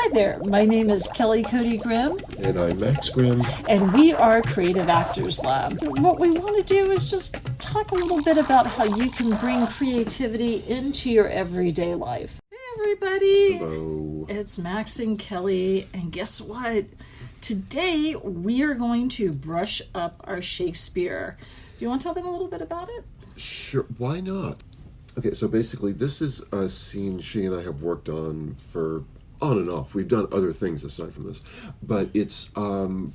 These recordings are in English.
Hi there, my name is Kelley Cody Grimm. And I'm Max Grimm. And we are Creative Actors Lab. What we want to do is just talk a little bit about how you can bring creativity into your everyday life. Hey everybody! Hello. It's Max and Kelley, and guess what? Today we are going to brush up our Shakespeare. Do you want to tell them a little bit about it? Sure, why not? Okay, so basically this is a scene she and I have worked on and off. We've done other things aside from this, but it's from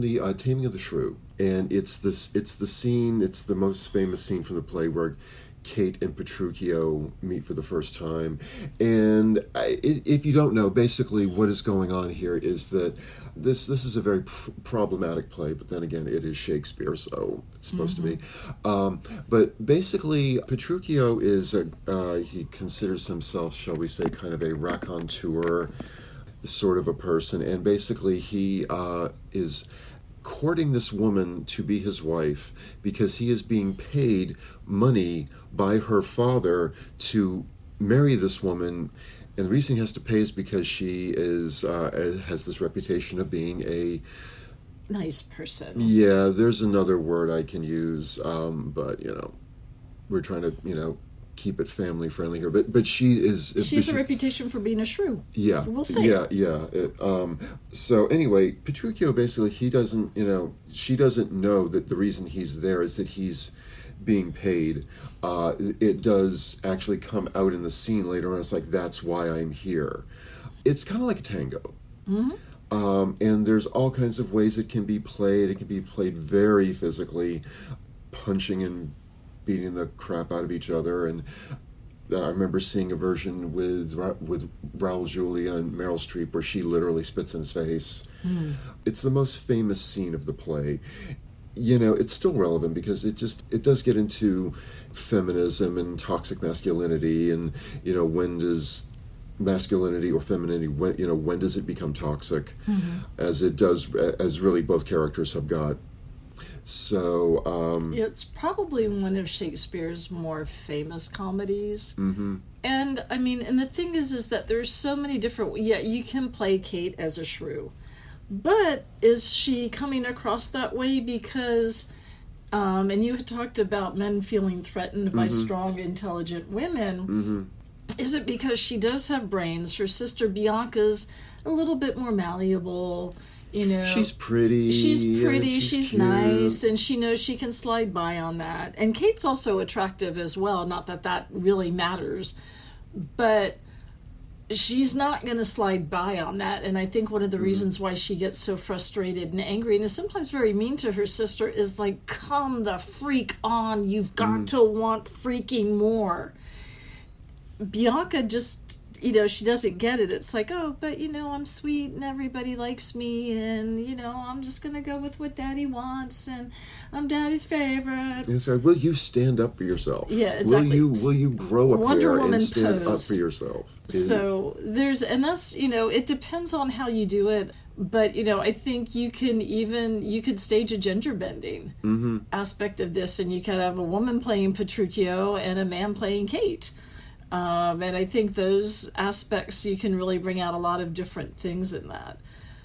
the Taming of the Shrew, and it's the scene. It's the most famous scene from the play where Kate and Petruchio meet for the first time. And if you don't know, basically what is going on here is that this is a very problematic play, but then again, it is Shakespeare, so it's supposed to be. But basically, Petruchio is, he considers himself, shall we say, kind of a raconteur sort of a person, and basically he is courting this woman to be his wife because he is being paid money by her father to marry this woman, and the reason he has to pay is because she is has this reputation of being a nice person. Yeah, there's another word I can use, but we're trying to keep it family friendly here, but she has a reputation for being a shrew. Yeah, we'll see. Yeah. So anyway, Petruchio basically she doesn't know that the reason he's there is that he's being paid. It does actually come out in the scene later on. It's like, that's why I'm here. It's kind of like a tango. And there's all kinds of ways it can be played. It can be played very physically, punching and beating the crap out of each other. And I remember seeing a version with Raul Julia and Meryl Streep where she literally spits in his face. It's the most famous scene of the play. It's still relevant because it does get into feminism and toxic masculinity, and when does masculinity or femininity, when does it become toxic, as it does, as really both characters have got. So it's probably one of Shakespeare's more famous comedies. And I mean, and the thing is that there's so many different. Yeah, you can play Kate as a shrew, but is she coming across that way because? And you had talked about men feeling threatened by strong, intelligent women. Is it because she does have brains? Her sister Bianca's a little bit more malleable. She's pretty. She's cute. nice, and she knows she can slide by on that. And Kate's also attractive as well, not that really matters, but she's not going to slide by on that. And I think one of the reasons why she gets so frustrated and angry and is sometimes very mean to her sister is like, come the freak on, you've got to want freaking more. Bianca just, she doesn't get it. It's like, oh, but, I'm sweet and everybody likes me and, I'm just going to go with what Daddy wants and I'm Daddy's favorite. Yes, will you stand up for yourself? Yeah, exactly. Will you grow up Wonder here Woman and stand pose. up for yourself? So that's, it depends on how you do it. But, I think you could stage a gender bending aspect of this, and you could have a woman playing Petruchio and a man playing Kate. And I think those aspects, you can really bring out a lot of different things in that.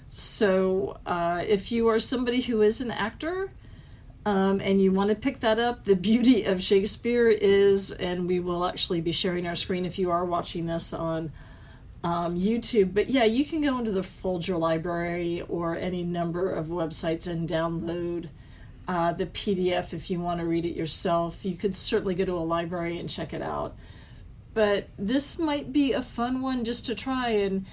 So if you are somebody who is an actor and you want to pick that up, the beauty of Shakespeare is, and we will actually be sharing our screen if you are watching this on YouTube, but yeah, you can go into the Folger Library or any number of websites and download the PDF if you want to read it yourself. You could certainly go to a library and check it out. But this might be a fun one just to try, and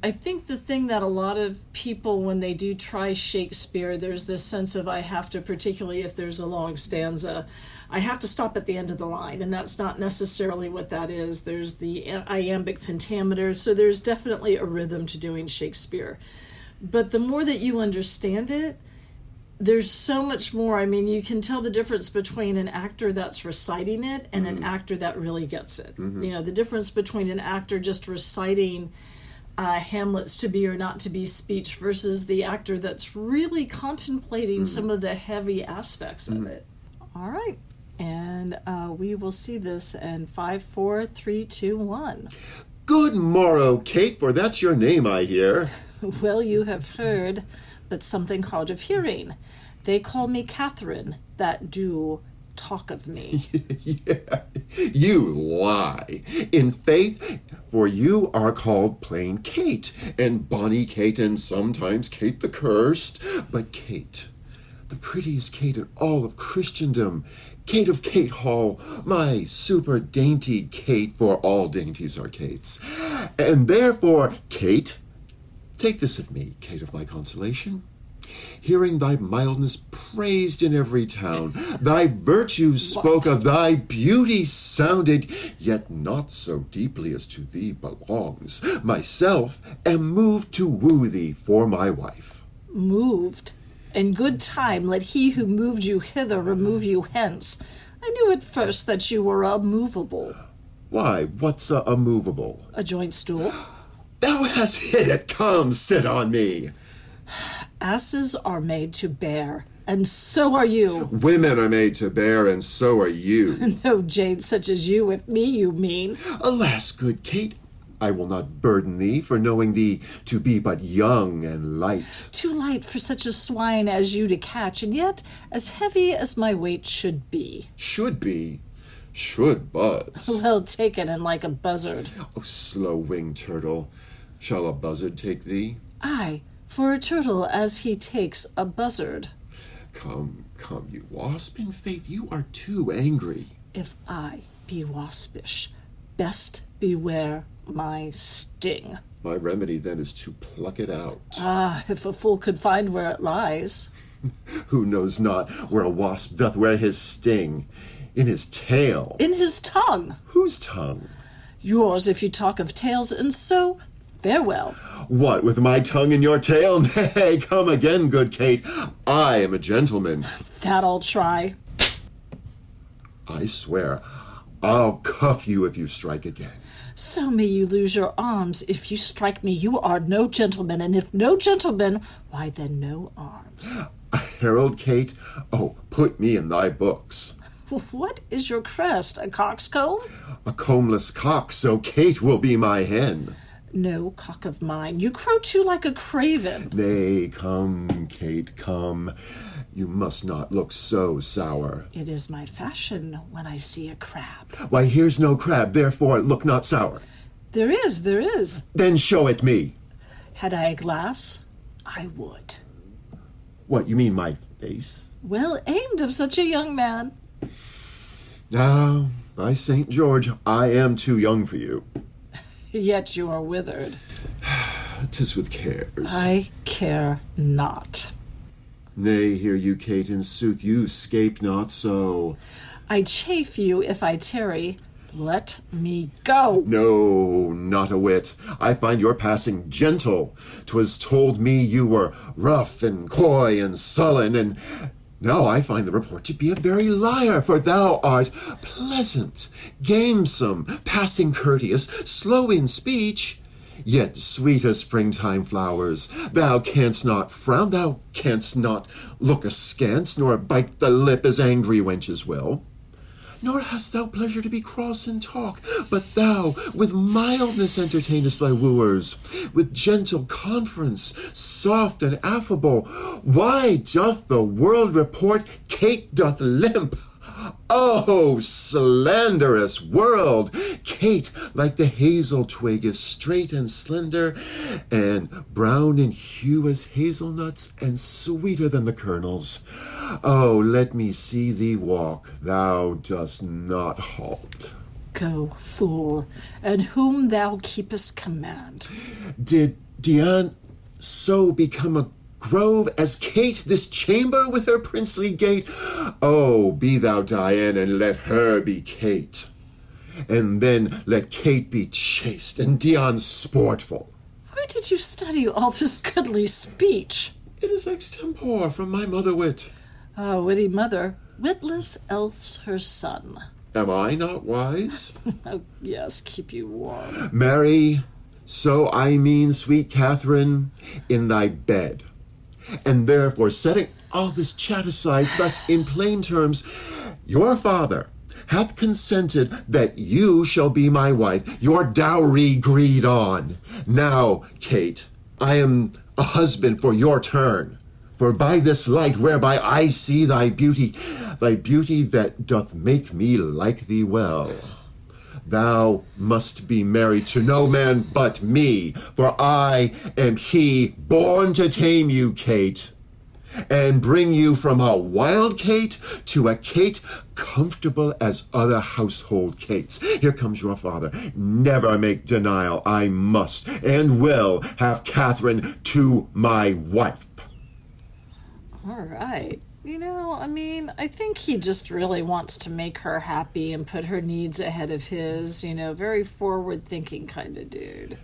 I think the thing that a lot of people, when they do try Shakespeare, there's this sense of I have to, particularly if there's a long stanza, I have to stop at the end of the line, and that's not necessarily what that is. There's the iambic pentameter, so there's definitely a rhythm to doing Shakespeare. But the more that you understand it, there's so much more. I mean, you can tell the difference between an actor that's reciting it and an actor that really gets it. The difference between an actor just reciting Hamlet's to be or not to be speech versus the actor that's really contemplating some of the heavy aspects of it. All right. And we will see this in 5, 4, 3, 2, 1. Good morrow, Kate, for that's your name, I hear. Well, you have heard, but something hard of hearing. They call me Catherine, that do talk of me. Yeah, you lie. In faith, for you are called plain Kate, and bonny Kate, and sometimes Kate the Cursed. But Kate, the prettiest Kate in all of Christendom, Kate of Kate Hall, my super dainty Kate, for all dainties are Kates. And therefore, Kate, take this of me, Kate of my consolation. Hearing thy mildness praised in every town, thy virtues spoke of, thy beauty sounded, yet not so deeply as to thee belongs, myself am moved to woo thee for my wife. Moved? In good time let he who moved you hither remove you hence. I knew at first that you were a movable. Why, what's a movable? A joint stool. Thou hast hit it, come, sit on me. Asses are made to bear, and so are you. Women are made to bear, and so are you. No jade such as you with me, you mean. Alas, good Kate, I will not burden thee for knowing thee to be but young and light. Too light for such a swine as you to catch, and yet as heavy as my weight should be. Should be? Should buzz. Well taken and like a buzzard. Oh, slow-winged turtle, shall a buzzard take thee? Aye, for a turtle as he takes a buzzard. Come, you wasp, in faith you are too angry. If I be waspish, best beware my sting. My remedy then is to pluck it out. Ah, if a fool could find where it lies. Who knows not where a wasp doth wear his sting? In his tail. In his tongue. Whose tongue? Yours, if you talk of tails, and so farewell. What, with my tongue in your tail? Nay, come again, good Kate. I am a gentleman. That I'll try. I swear, I'll cuff you if you strike again. So may you lose your arms. If you strike me, you are no gentleman, and if no gentleman, why then no arms. A herald, Kate? Oh, put me in thy books. What is your crest, a coxcomb? A combless cock, so Kate will be my hen. No cock of mine, you crow too like a craven. Nay, come, Kate, come. You must not look so sour. It is my fashion when I see a crab. Why, here's no crab, therefore look not sour. There is. Then show it me. Had I a glass, I would. What, you mean my face? Well aimed of such a young man. Ah, by St. George, I am too young for you. Yet you are withered. 'Tis with cares. I care not. Nay, hear you, Kate, in sooth you scape not so. I chafe you if I tarry. Let me go. No, not a whit. I find your passing gentle. 'Twas told me you were rough and coy and sullen, and now I find the report to be a very liar, for thou art pleasant, gamesome, passing courteous, slow in speech, yet sweet as springtime flowers. Thou canst not frown, thou canst not look askance, nor bite the lip as angry wenches will. Nor hast thou pleasure to be cross in talk, but thou with mildness entertainest thy wooers, with gentle conference, soft and affable. Why doth the world report Kate doth limp? Oh, slanderous world! Kate, like the hazel twig, is straight and slender, and brown in hue as hazelnuts, and sweeter than the kernels. Oh, let me see thee walk, thou dost not halt. Go, fool, and whom thou keepest command. Did Diane so become a grove as Kate this chamber with her princely gate? Oh, be thou Diane, and let her be Kate. And then let Kate be chaste, and Diane sportful. Where did you study all this goodly speech? It is extempore from my mother wit. Ah, witty mother, witless else her son. Am I not wise? Oh, yes, keep you warm. Marry, so I mean, sweet Catherine, in thy bed. And therefore, setting all this chat aside, thus in plain terms, your father hath consented that you shall be my wife, your dowry greed on. Now, Kate, I am a husband for your turn. For by this light whereby I see thy beauty that doth make me like thee well, thou must be married to no man but me, for I am he born to tame you, Kate, and bring you from a wild Kate to a Kate comfortable as other household Kates. Here comes your father. Never make denial. I must and will have Catherine to my wife. All right. I think he just really wants to make her happy and put her needs ahead of his, very forward-thinking kind of dude.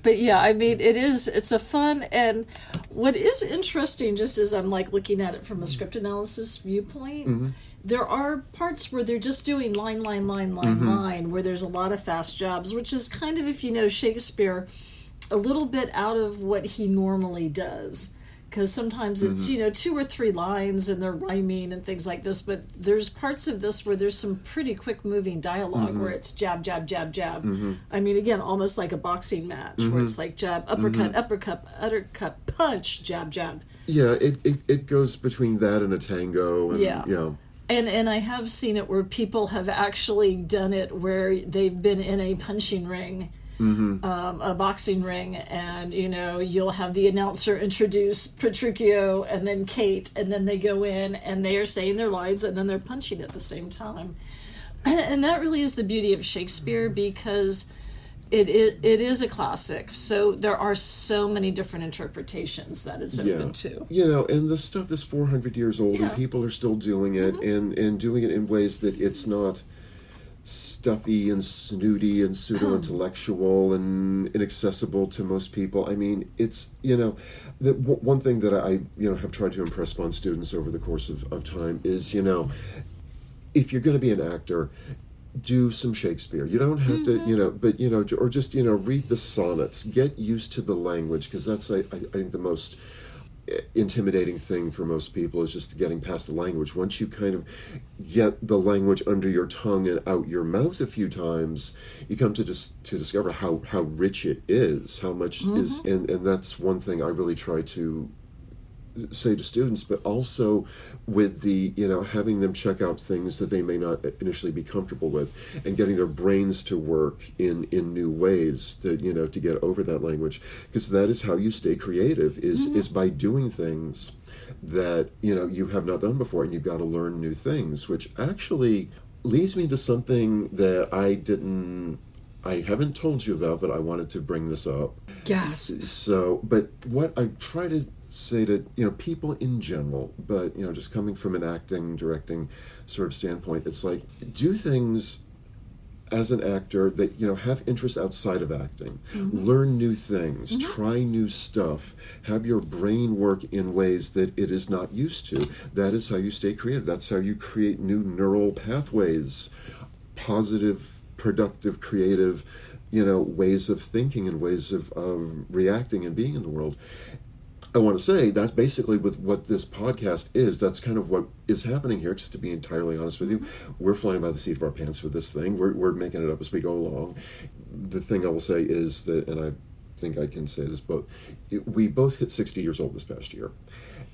But yeah, it's a fun, and what is interesting, just as I'm looking at it from a script analysis viewpoint, there are parts where they're just doing line, where there's a lot of fast jobs, which is kind of, if you know Shakespeare, a little bit out of what he normally does. Because sometimes it's, 2 or 3 lines and they're rhyming and things like this, but there's parts of this where there's some pretty quick moving dialogue where it's jab, jab, jab, jab. Again, almost like a boxing match where it's like jab, uppercut, uppercut, punch, jab, jab. Yeah, it goes between that and a tango. And, And I have seen it where people have actually done it where they've been in a punching ring, a boxing ring, and you'll have the announcer introduce Petruchio and then Kate, and then they go in and they are saying their lines and then they're punching at the same time. And that really is the beauty of Shakespeare, because it is a classic, so there are so many different interpretations that it's open to. And the stuff is 400 years old and people are still doing it, and doing it in ways that it's not stuffy and snooty and pseudo-intellectual and inaccessible to most people. It's, the one thing that I, have tried to impress upon students over the course of time is, if you're going to be an actor, do some Shakespeare. You don't have to, or just, read the sonnets. Get used to the language, because that's, I think, the most intimidating thing for most people is just getting past the language. Once you kind of get the language under your tongue and out your mouth a few times, you come to discover how rich it is, how much is, and that's one thing I really try to say to students, but also with the, having them check out things that they may not initially be comfortable with, and getting their brains to work in new ways to, to get over that language, because that is how you stay creative, is by doing things that, you have not done before, and you've got to learn new things, which actually leads me to something that I haven't told you about, but I wanted to bring this up. Yes. So, but what I try to say to people in general, but just coming from an acting, directing sort of standpoint, it's like, do things as an actor that have interest outside of acting. Learn new things, try new stuff, have your brain work in ways that it is not used to. That is how you stay creative. That's how you create new neural pathways, positive, productive, creative ways of thinking and ways of reacting and being in the world. I want to say that's basically with what this podcast is. That's kind of what is happening here, just to be entirely honest with you. We're flying by the seat of our pants with this thing. We're making it up as we go along. The thing I will say is that, and I think I can say this, but we both hit 60 years old this past year.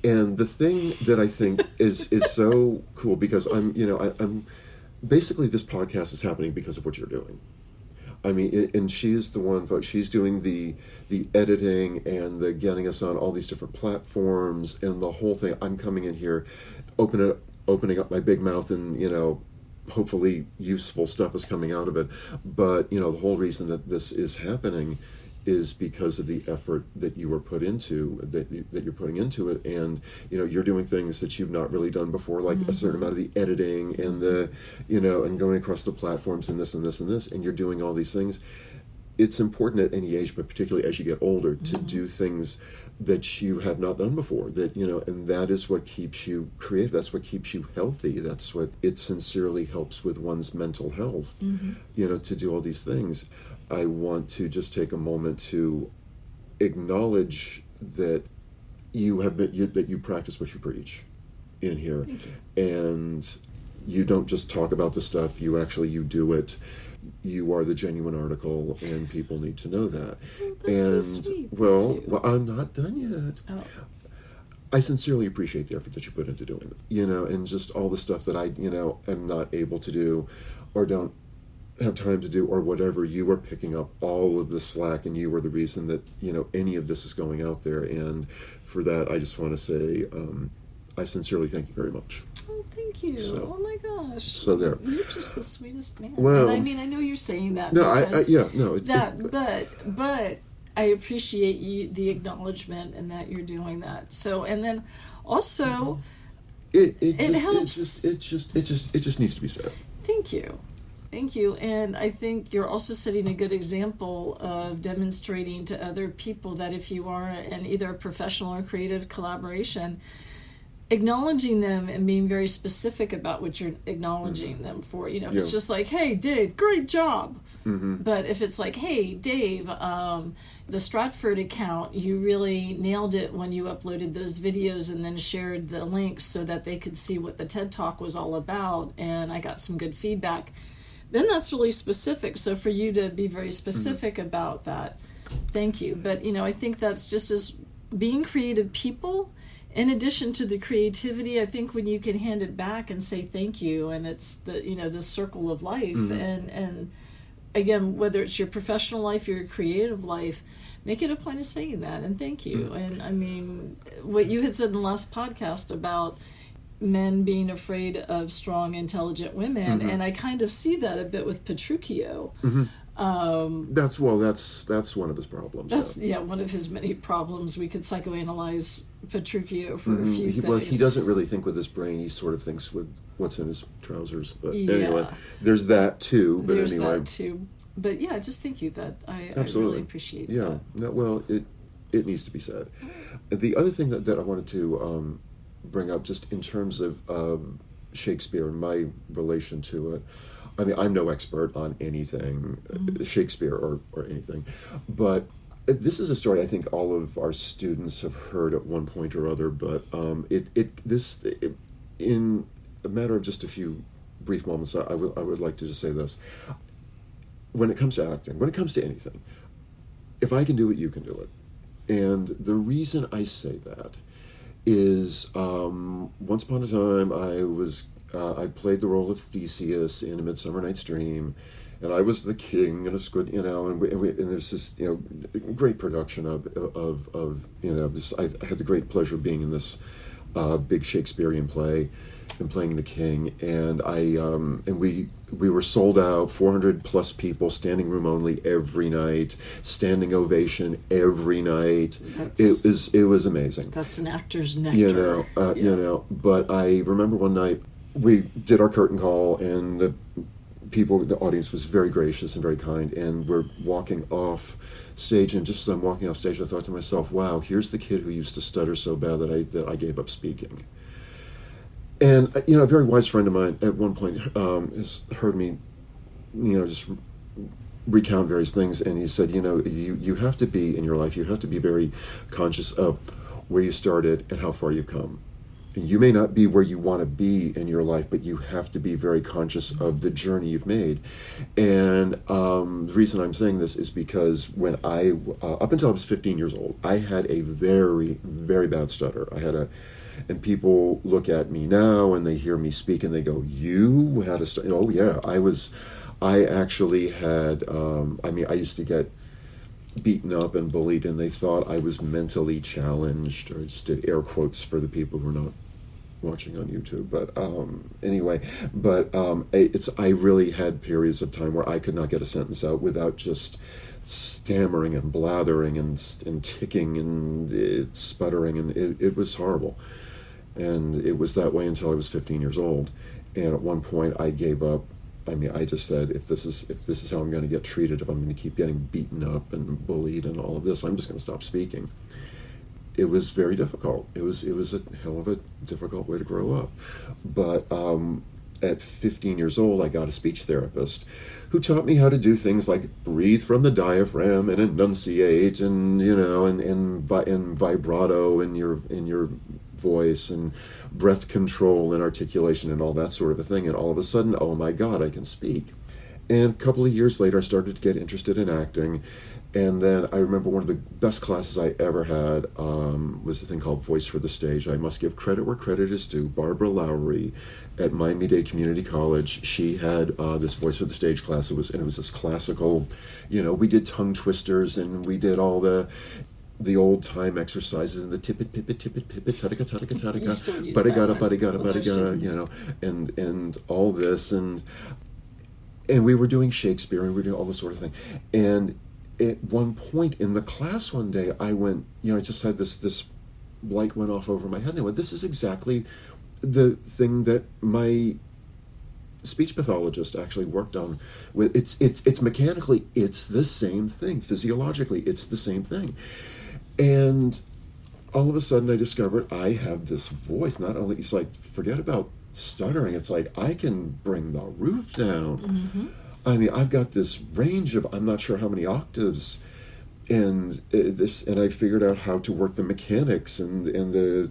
And the thing that I think is so cool, because I'm basically, this podcast is happening because of what you're doing. And she's the one, she's doing the editing and the getting us on all these different platforms and the whole thing. I'm coming in here, opening up my big mouth, and, hopefully useful stuff is coming out of it. But, the whole reason that this is happening is because of the effort that you were put into, that you're putting into it, and you're doing things that you've not really done before, like a certain amount of the editing and the and going across the platforms and this and this and this, and you're doing all these things. It's important at any age, but particularly as you get older, to do things that you have not done before, that and that is what keeps you creative. That's what keeps you healthy. That's what it sincerely helps with one's mental health, to do all these things. I want to just take a moment to acknowledge that you have been, that you practice what you preach in here. And you don't just talk about the stuff, you do it. You are the genuine article, and people need to know that. Oh, that's so sweet. Well, I'm not done yet. Oh. I sincerely appreciate the effort that you put into doing it, and just all the stuff that I, am not able to do or don't have time to do or whatever. You are picking up all of the slack, and you are the reason that, any of this is going out there. And for that, I just want to say, I sincerely thank you very much. Oh, thank you. Oh my gosh. So there. You're just the sweetest man. Well, and I know you're saying that. No, but I appreciate the acknowledgement and that you're doing that. So, and then also, it helps. It just needs to be said. Thank you. Thank you. And I think you're also setting a good example of demonstrating to other people that if you are in either a professional or creative collaboration, acknowledging them and being very specific about what you're acknowledging them for. If it's just like, hey, Dave, great job. Mm-hmm. But if it's like, hey, Dave, the Stratford account, you really nailed it when you uploaded those videos and then shared the links so that they could see what the TED Talk was all about, and I got some good feedback, then that's really specific. So for you to be very specific about that, thank you. But, I think that's just as being creative people. In addition to the creativity, I think when you can hand it back and say thank you, and it's the circle of life, and again, whether it's your professional life or your creative life, make it a point of saying that and thank you. And I mean, what you had said in the last podcast about men being afraid of strong, intelligent women, and I kind of see that a bit with Petruchio. That's one of his problems. That's one of his many problems. We could psychoanalyze Petruchio for a few things. Well, he doesn't really think with his brain. He sort of thinks with what's in his trousers. But anyway, there's that too. But there's anyway, that too. But yeah, just thank you. That I really appreciate that. Yeah. No, well, it needs to be said. The other thing that I wanted to bring up, just in terms of Shakespeare and my relation to it. I mean, I'm no expert on anything, Shakespeare or anything, but this is a story I think all of our students have heard at one point or other. But in a matter of just a few brief moments, I would like to just say this: when it comes to acting, when it comes to anything, if I can do it, you can do it. And the reason I say that is, once upon a time, I played the role of Theseus in A Midsummer Night's Dream, and I was the king, and it's good, and there's this, great production of this. I had the great pleasure of being in this big Shakespearean play and playing the king, and we were sold out, 400 plus people, standing room only every night, standing ovation every night. It was amazing. That's an actor's nectar. But I remember one night we did our curtain call, and the audience was very gracious and very kind, and we're walking off stage, and just as I'm walking off stage, I thought to myself, wow, here's the kid who used to stutter so bad that I gave up speaking. And, a very wise friend of mine at one point has heard me, just recount various things, and he said, you have to be, in your life, you have to be very conscious of where you started and how far you've come. And you may not be where you want to be in your life, but you have to be very conscious of the journey you've made. And the reason I'm saying this is because when up until I was 15 years old, I had a very, very bad stutter. And people look at me now and they hear me speak and they go, "You had a stutter?" Oh yeah, I actually had. I used to get beaten up and bullied, and they thought I was mentally challenged. Or I just did air quotes for the people who are not watching on YouTube. But anyway, I really had periods of time where I could not get a sentence out without just stammering and blathering and ticking and sputtering, and it was horrible. And it was that way until I was 15 years old. And at one point I gave up. I just said, if this is how I'm going to get treated, if I'm going to keep getting beaten up and bullied and all of this, I'm just going to stop speaking. It was very difficult. It was a hell of a difficult way to grow up. But at 15 years old, I got a speech therapist who taught me how to do things like breathe from the diaphragm and enunciate, and and vibrato in your voice and breath control and articulation and all that sort of a thing. And all of a sudden, oh my God, I can speak. And a couple of years later, I started to get interested in acting. And then I remember one of the best classes I ever had was a thing called Voice for the Stage. I must give credit where credit is due. Barbara Lowry at Miami-Dade Community College, she had this Voice for the Stage class. It was this classical, we did tongue twisters and we did all the old time exercises and the tippet, pippet, tutica, tutica, tutica, buddy-gada, and all this. And we were doing Shakespeare and we were doing all this sort of thing. And at one point in the class one day, I went, I just had this light went off over my head. And I went, this is exactly the thing that my speech pathologist actually worked on. With it's mechanically, it's the same thing. Physiologically, it's the same thing. And all of a sudden I discovered I have this voice. Not only, it's like, forget about stuttering. It's like, I can bring the roof down. Mm-hmm. I mean, I've got this range of, I'm not sure how many octaves, and I figured out how to work the mechanics and the,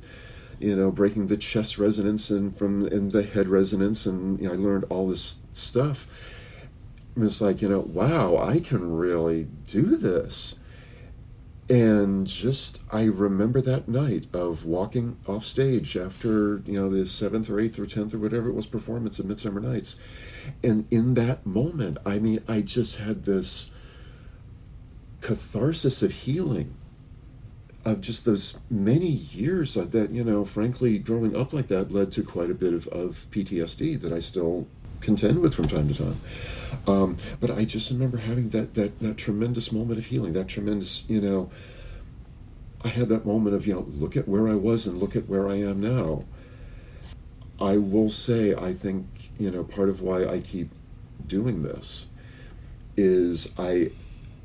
breaking the chest resonance and the head resonance, and I learned all this stuff. And it's like, wow, I can really do this. And I remember that night of walking off stage after, the 7th or 8th or 10th or whatever it was performance of Midsummer Nights. And in that moment, I just had this catharsis of healing of just those many years that, frankly, growing up like that led to quite a bit of PTSD that I still contend with from time to time. But I just remember having that tremendous moment of healing, that tremendous, I had that moment of, look at where I was and look at where I am now. I will say, I think, part of why I keep doing this is I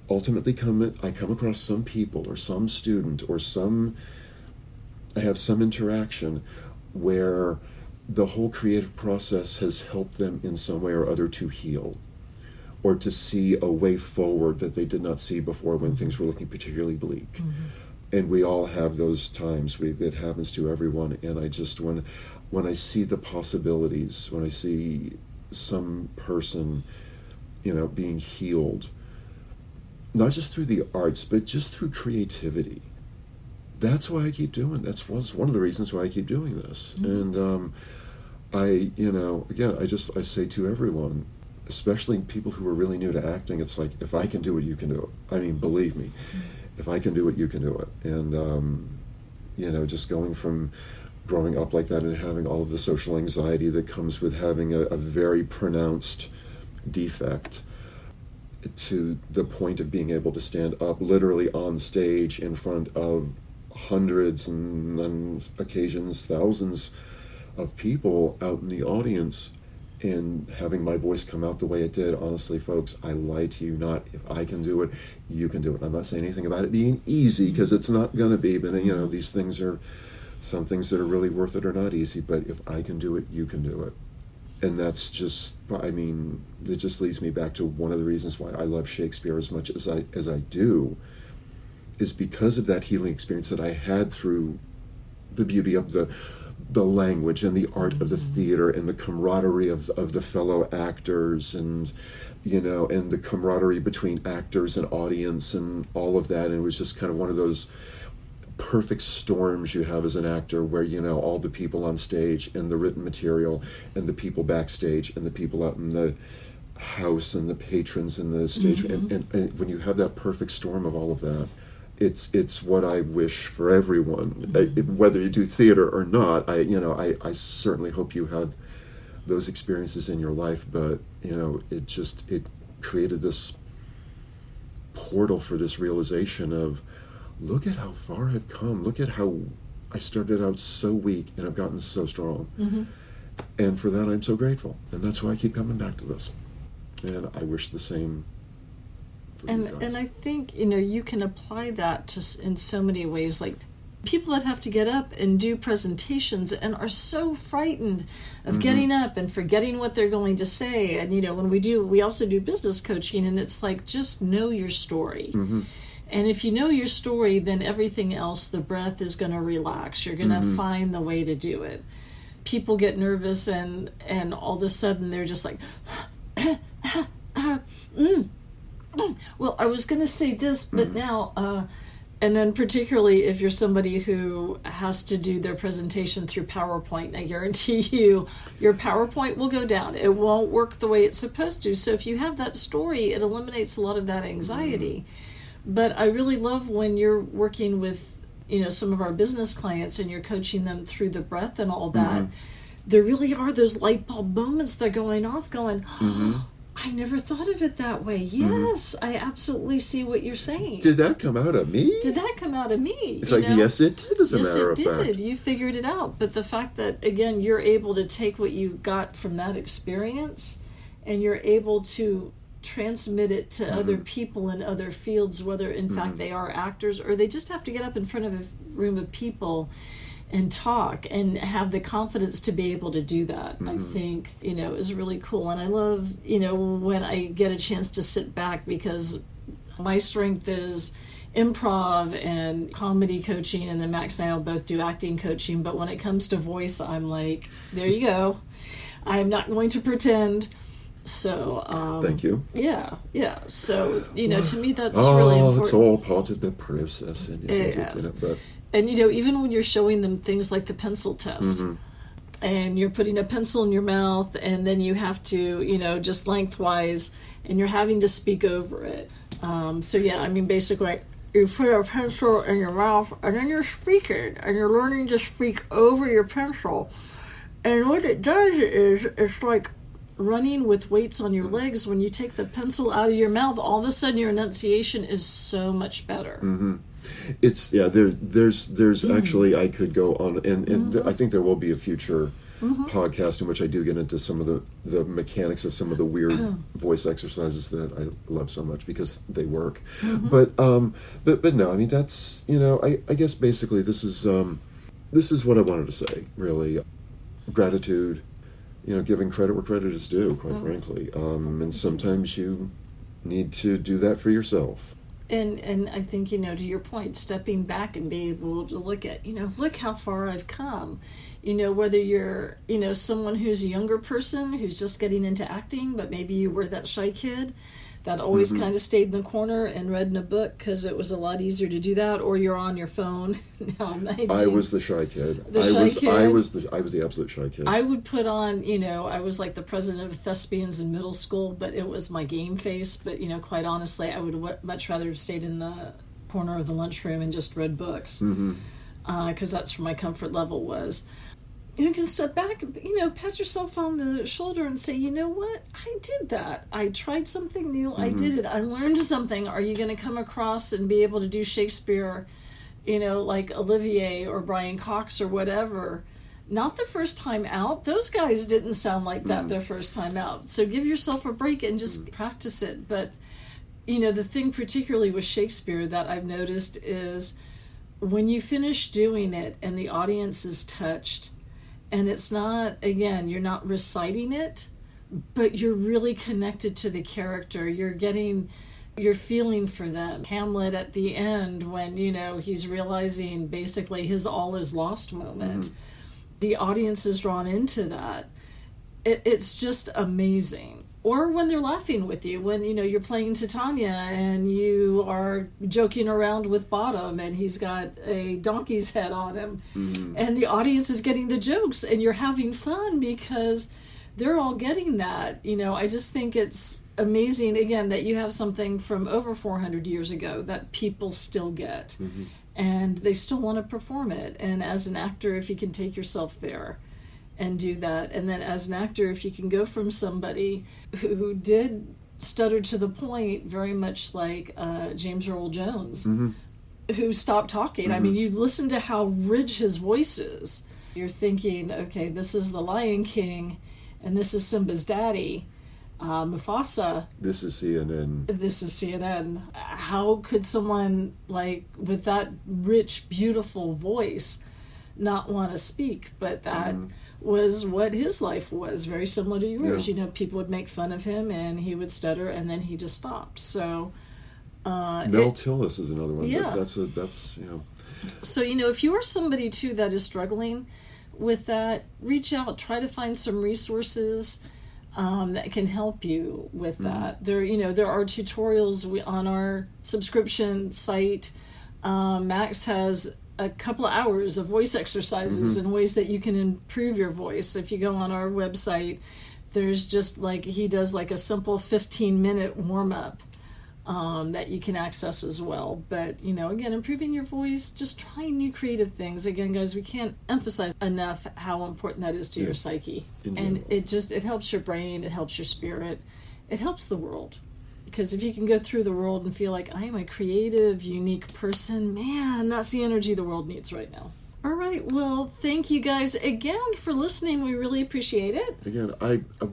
ultimately come across some people or some student or I have some interaction where the whole creative process has helped them in some way or other to heal or to see a way forward that they did not see before when things were looking particularly bleak. Mm-hmm. And we all have those times. It happens to everyone. And I just, when I see the possibilities, when I see some person, being healed, not just through the arts, but just through creativity, that's why I keep doing. That's one of the reasons why I keep doing this. Mm-hmm. And I say to everyone, especially people who are really new to acting, it's like, if I can do it, you can do it. I mean, believe me. Mm-hmm. If I can do it, you can do it. And, just going from growing up like that and having all of the social anxiety that comes with having a very pronounced defect to the point of being able to stand up literally on stage in front of hundreds and on occasions thousands of people out in the audience, and having my voice come out the way it did, honestly, folks, I lie to you not. If I can do it, you can do it. I'm not saying anything about it being easy, because it's not going to be, but, these things are, some things that are really worth it are not easy, but if I can do it, you can do it. And that's just, it just leads me back to one of the reasons why I love Shakespeare as much as I do, is because of that healing experience that I had through the beauty of the language and the art of the theater and the camaraderie of the fellow actors and and the camaraderie between actors and audience and all of that. And it was just kind of one of those perfect storms you have as an actor where all the people on stage and the written material and the people backstage and the people out in the house and the patrons in the stage. Mm-hmm. And when you have that perfect storm of all of that, it's what I wish for everyone. Mm-hmm. Whether you do theater or not, I certainly hope you have those experiences in your life. But it created this portal for this realization of, look at how far I've come. Look at how I started out so weak and I've gotten so strong. Mm-hmm. And for that, I'm so grateful. And that's why I keep coming back to this. And I wish the same. And I think, you can apply that to in so many ways. Like people that have to get up and do presentations and are so frightened of mm-hmm. getting up and forgetting what they're going to say. And, when we also do business coaching, and it's like, just know your story. Mm-hmm. And if you know your story, then everything else, the breath is going to relax. You're going to find the way to do it. People get nervous and all of a sudden they're just like, well, I was going to say this, but now, and then particularly if you're somebody who has to do their presentation through PowerPoint, I guarantee you, your PowerPoint will go down. It won't work the way it's supposed to. So if you have that story, it eliminates a lot of that anxiety. But I really love when you're working with, some of our business clients and you're coaching them through the breath and all that. There really are those light bulb moments that are going off going, I never thought of it that way. Yes, I absolutely see what you're saying. Did that come out of me? Did that come out of me? It's like, yes, it did, as a matter of fact. Yes, it did. You figured it out. But the fact that, again, you're able to take what you got from that experience and you're able to transmit it to other people in other fields, whether, in fact, they are actors or they just have to get up in front of a room of people and talk and have the confidence to be able to do that, I think, is really cool. And I love, when I get a chance to sit back, because my strength is improv and comedy coaching, and then Max and I will both do acting coaching. But when it comes to voice, I'm like, there you go. I'm not going to pretend. So, thank you. Yeah. So, to me, that's really important. It's all part of the process, isn't it? But and, even when you're showing them things like the pencil test, and you're putting a pencil in your mouth, and then you have to, just lengthwise, and you're having to speak over it. Basically, you put a pencil in your mouth, and then you're speaking, and you're learning to speak over your pencil. And what it does is, it's like running with weights on your legs. When you take the pencil out of your mouth, all of a sudden your enunciation is so much better. It's there's actually, I could go on and I think there will be a future podcast in which I do get into some of the mechanics of some of the weird voice exercises that I love so much because they work. But no, I mean, that's, I guess basically this is what I wanted to say, really. Gratitude, giving credit where credit is due, quite frankly. And sometimes you need to do that for yourself. And I think, to your point, stepping back and being able to look at, look how far I've come. Whether you're, someone who's a younger person who's just getting into acting, but maybe you were that shy kid that always kind of stayed in the corner and read in a book because it was a lot easier to do that, or you're on your phone. I was the shy kid. I was the absolute shy kid. I would put on, I was like the president of thespians in middle school, but it was my game face. But, quite honestly, I would much rather have stayed in the corner of the lunchroom and just read books, because that's where my comfort level was. You can step back and, pat yourself on the shoulder and say, you know what? I did that. I tried something new. I did it. I learned something. Are you going to come across and be able to do Shakespeare, like Olivier or Brian Cox or whatever? Not the first time out. Those guys didn't sound like that their first time out. So give yourself a break and just practice it. But, the thing particularly with Shakespeare that I've noticed is when you finish doing it and the audience is touched, and it's not, again, you're not reciting it, but you're really connected to the character. You're feeling for them. Hamlet at the end, when, he's realizing basically his all is lost moment, the audience is drawn into that. It's just amazing. Or when they're laughing with you, when, you're playing Titania and you are joking around with Bottom and he's got a donkey's head on him and the audience is getting the jokes and you're having fun because they're all getting that. I just think it's amazing, again, that you have something from over 400 years ago that people still get and they still want to perform it. And as an actor, if you can take yourself there and do that. And then as an actor, if you can go from somebody who did stutter to the point, very much like James Earl Jones, who stopped talking. I mean, you listen to how rich his voice is. You're thinking, okay, this is the Lion King, and this is Simba's daddy, Mufasa. This is CNN. This is CNN. How could someone with that rich, beautiful voice not want to speak? But that was what his life was, very similar to yours. People would make fun of him and he would stutter and then he just stopped. So Mel Tillis is another one. Yeah. That's. So, if you're somebody too that is struggling with that, reach out, try to find some resources that can help you with that. There are tutorials on our subscription site. Max has a couple of hours of voice exercises and ways that you can improve your voice. If you go on our website, there's just he does a simple 15-minute warm-up that you can access as well. But, again, improving your voice, just trying new creative things. Again, guys, we can't emphasize enough how important that is to your psyche. And it helps your brain, it helps your spirit, it helps the world. Because if you can go through the world and feel like I am a creative, unique person, man, that's the energy the world needs right now. All right, well, thank you guys again for listening. We really appreciate it. Again,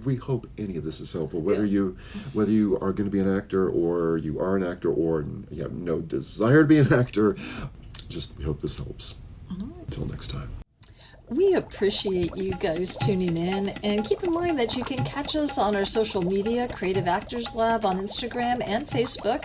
we hope any of this is helpful. Whether you are going to be an actor, or you are an actor, or you have no desire to be an actor, just we hope this helps. Until next time. We appreciate you guys tuning in, and keep in mind that you can catch us on our social media, Creative Actors Lab on Instagram and Facebook,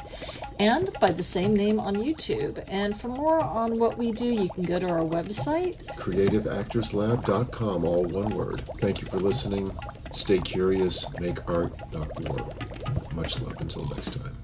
and by the same name on YouTube. And for more on what we do, you can go to our website, creativeactorslab.com, all one word. Thank you for listening. Stay curious, make art.org. Much love until next time.